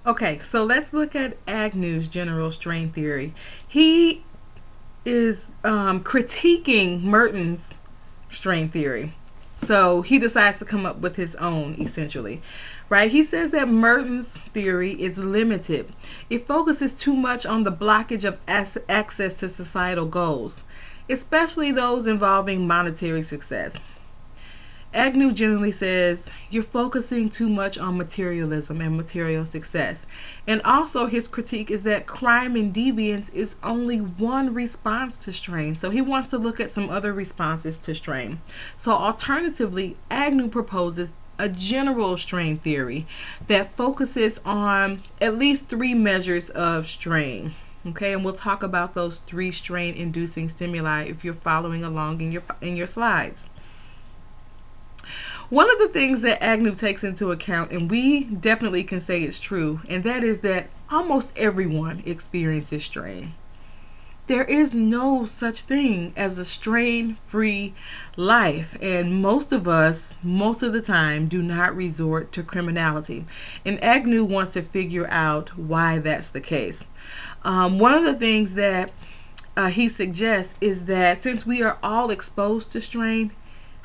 Okay, so let's look at Agnew's general strain theory. He is critiquing Merton's strain theory. So he decides to come up with his own, essentially. Right? He says that Merton's theory is limited. It focuses too much on the blockage of access to societal goals, especially those involving monetary success. Agnew generally says you're focusing too much on materialism and material success. And also, his critique is that crime and deviance is only one response to strain. So, he wants to look at some other responses to strain. So, alternatively, Agnew proposes a general strain theory that focuses on at least three measures of strain. Okay, and we'll talk about those three strain inducing stimuli if you're following along in your slides. One of the things that Agnew takes into account, and we definitely can say it's true, and that is that almost everyone experiences strain. There is no such thing as a strain-free life, and most of us, most of the time, do not resort to criminality. And Agnew wants to figure out why that's the case. One of the things that he suggests is that since we are all exposed to strain,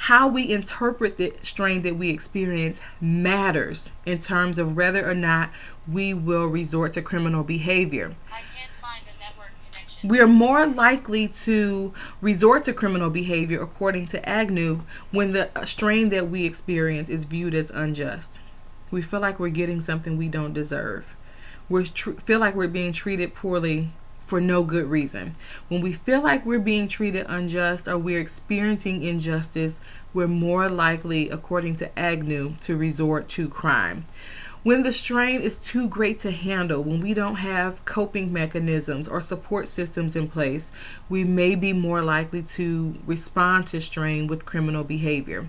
how we interpret the strain that we experience matters in terms of whether or not we will resort to criminal behavior. I can't find a network connection. We are more likely to resort to criminal behavior, according to Agnew, when the strain that we experience is viewed as unjust. We feel like we're getting something we don't deserve. We feel like we're being treated poorly for no good reason. When we feel like we're being treated unjust or we're experiencing injustice, we're more likely, according to Agnew, to resort to crime. When the strain is too great to handle, when we don't have coping mechanisms or support systems in place, we may be more likely to respond to strain with criminal behavior.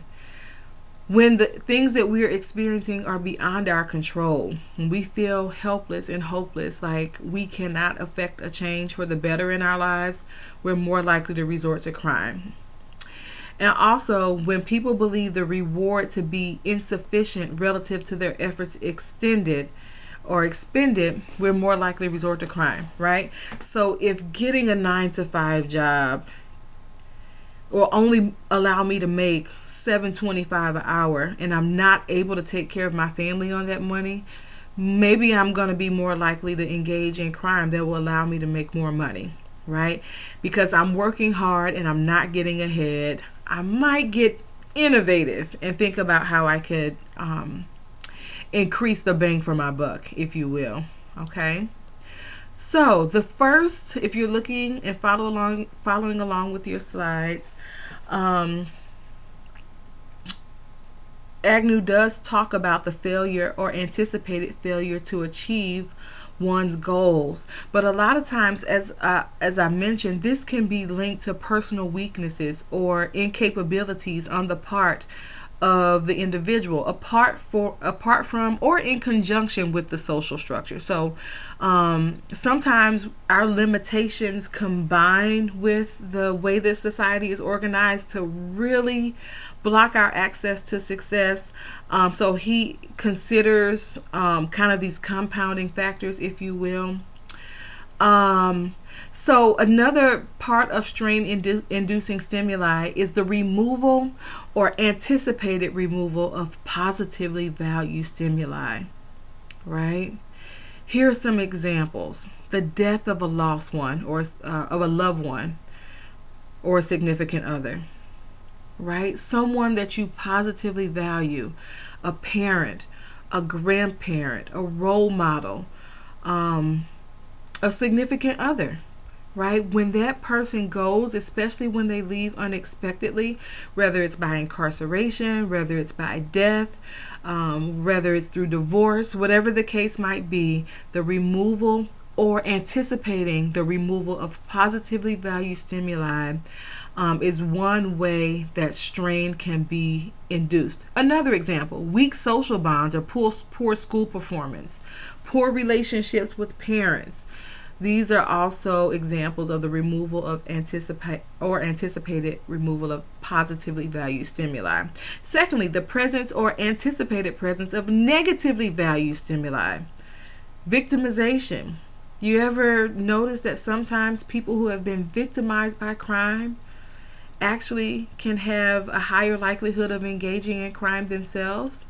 When the things that we're experiencing are beyond our control, when we feel helpless and hopeless, like we cannot affect a change for the better in our lives, we're more likely to resort to crime. And also, when people believe the reward to be insufficient relative to their efforts extended or expended, we're more likely to resort to crime, right? So if getting a 9 to 5 job will only allow me to make $7.25 an hour and I'm not able to take care of my family on that money, maybe I'm going to be more likely to engage in crime that will allow me to make more money, right? Because I'm working hard and I'm not getting ahead. I might get innovative and think about how I could increase the bang for my buck, if you will. Okay. So the first, if you're looking and following along with your slides, Agnew does talk about the failure or anticipated failure to achieve one's goals, but a lot of times, as I mentioned, this can be linked to personal weaknesses or incapabilities on the part of the individual, apart from or in conjunction with the social structure. So sometimes our limitations combine with the way this society is organized to really block our access to success. So he considers kind of these compounding factors, if you will. So another part of strain inducing stimuli is the removal or anticipated removal of positively valued stimuli, right? Here are some examples. The death of a lost one or of a loved one or a significant other, right? Someone that you positively value, a parent, a grandparent, a role model, a significant other, right? When that person goes, especially when they leave unexpectedly, whether it's by incarceration, whether it's by death, whether it's through divorce, whatever the case might be, the removal or anticipating the removal of positively valued stimuli is one way that strain can be induced. Another example, weak social bonds or poor school performance, poor relationships with parents. These are also examples of the removal of anticipated removal of positively valued stimuli. Secondly, the presence or anticipated presence of negatively valued stimuli. Victimization. You ever notice that sometimes people who have been victimized by crime actually can have a higher likelihood of engaging in crime themselves,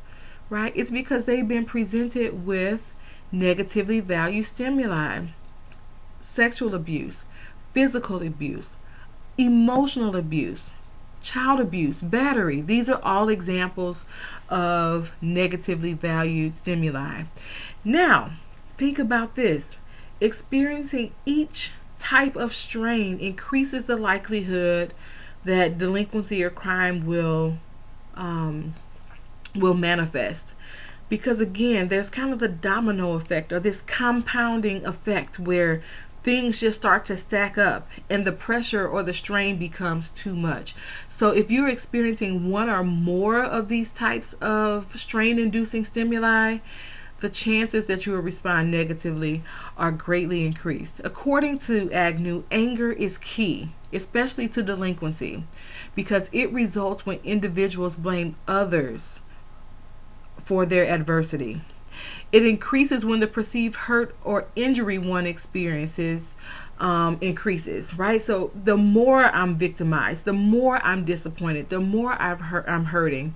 right? It's because they've been presented with negatively valued stimuli, sexual abuse, physical abuse, emotional abuse, child abuse, battery. These are all examples of negatively valued stimuli. Now, think about this. Experiencing each type of strain increases the likelihood that delinquency or crime will manifest. Because again, there's kind of the domino effect or this compounding effect where things just start to stack up and the pressure or the strain becomes too much. So if you're experiencing one or more of these types of strain inducing stimuli, the chances that you will respond negatively are greatly increased. According to Agnew, anger is key, especially to delinquency, because it results when individuals blame others for their adversity. It increases when the perceived hurt or injury one experiences increases, right? So the more I'm victimized, the more I'm disappointed, the more I'm hurting.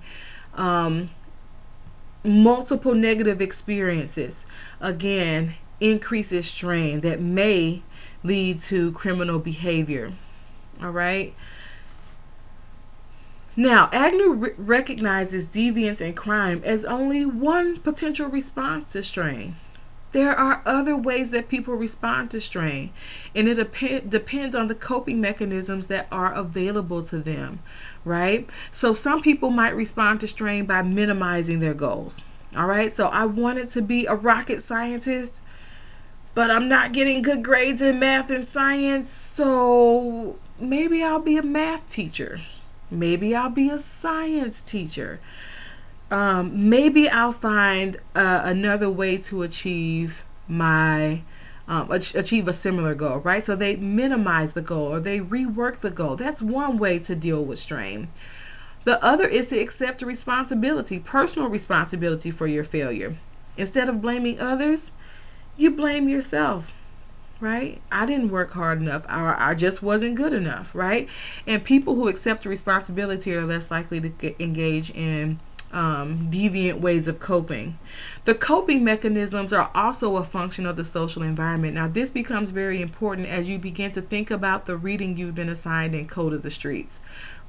Multiple negative experiences, again, increases strain that may lead to criminal behavior. All right. Now, Agnew recognizes deviance and crime as only one potential response to strain. There are other ways that people respond to strain, and it depends on the coping mechanisms that are available to them, right? So some people might respond to strain by minimizing their goals. All right, so I wanted to be a rocket scientist, but I'm not getting good grades in math and science, so maybe I'll be a math teacher. Maybe I'll be a science teacher. Maybe I'll find another way to achieve achieve a similar goal, right? So they minimize the goal or they rework the goal. That's one way to deal with strain. The other is to accept responsibility, personal responsibility for your failure. Instead of blaming others, you blame yourself, right? I didn't work hard enough, or I just wasn't good enough, right? And people who accept responsibility are less likely to engage in deviant ways of coping. The coping mechanisms are also a function of the social environment. Now, this becomes very important as you begin to think about the reading you've been assigned in Code of the Streets,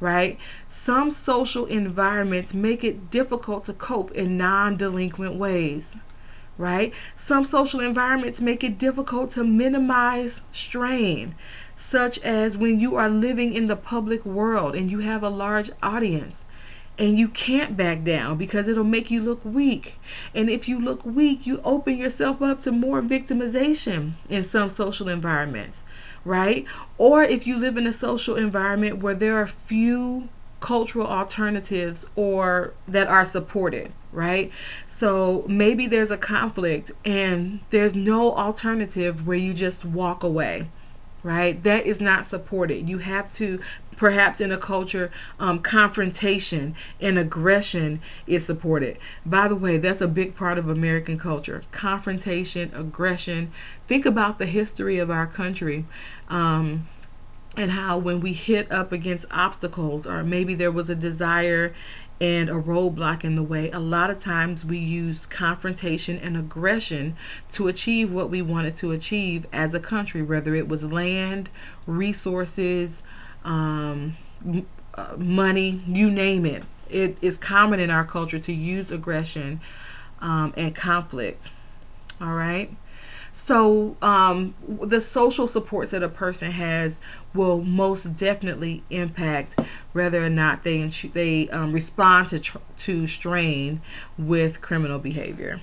right? Some social environments make it difficult to cope in non-delinquent ways, right? Some social environments make it difficult to minimize strain, such as when you are living in the public world and you have a large audience and you can't back down because it'll make you look weak. And if you look weak, you open yourself up to more victimization in some social environments, right? Or if you live in a social environment where there are few cultural alternatives or that are supported, right? So maybe there's a conflict and there's no alternative where you just walk away, right? That is not supported. You have to, perhaps in a culture, confrontation and aggression is supported. By the way, that's a big part of American culture. Confrontation, aggression. Think about the history of our country. And how when we hit up against obstacles, or maybe there was a desire and a roadblock in the way, a lot of times we use confrontation and aggression to achieve what we wanted to achieve as a country, whether it was land, resources, money, you name it. It is common in our culture to use aggression and conflict. All right. So the social supports that a person has will most definitely impact whether or not they respond to strain with criminal behavior.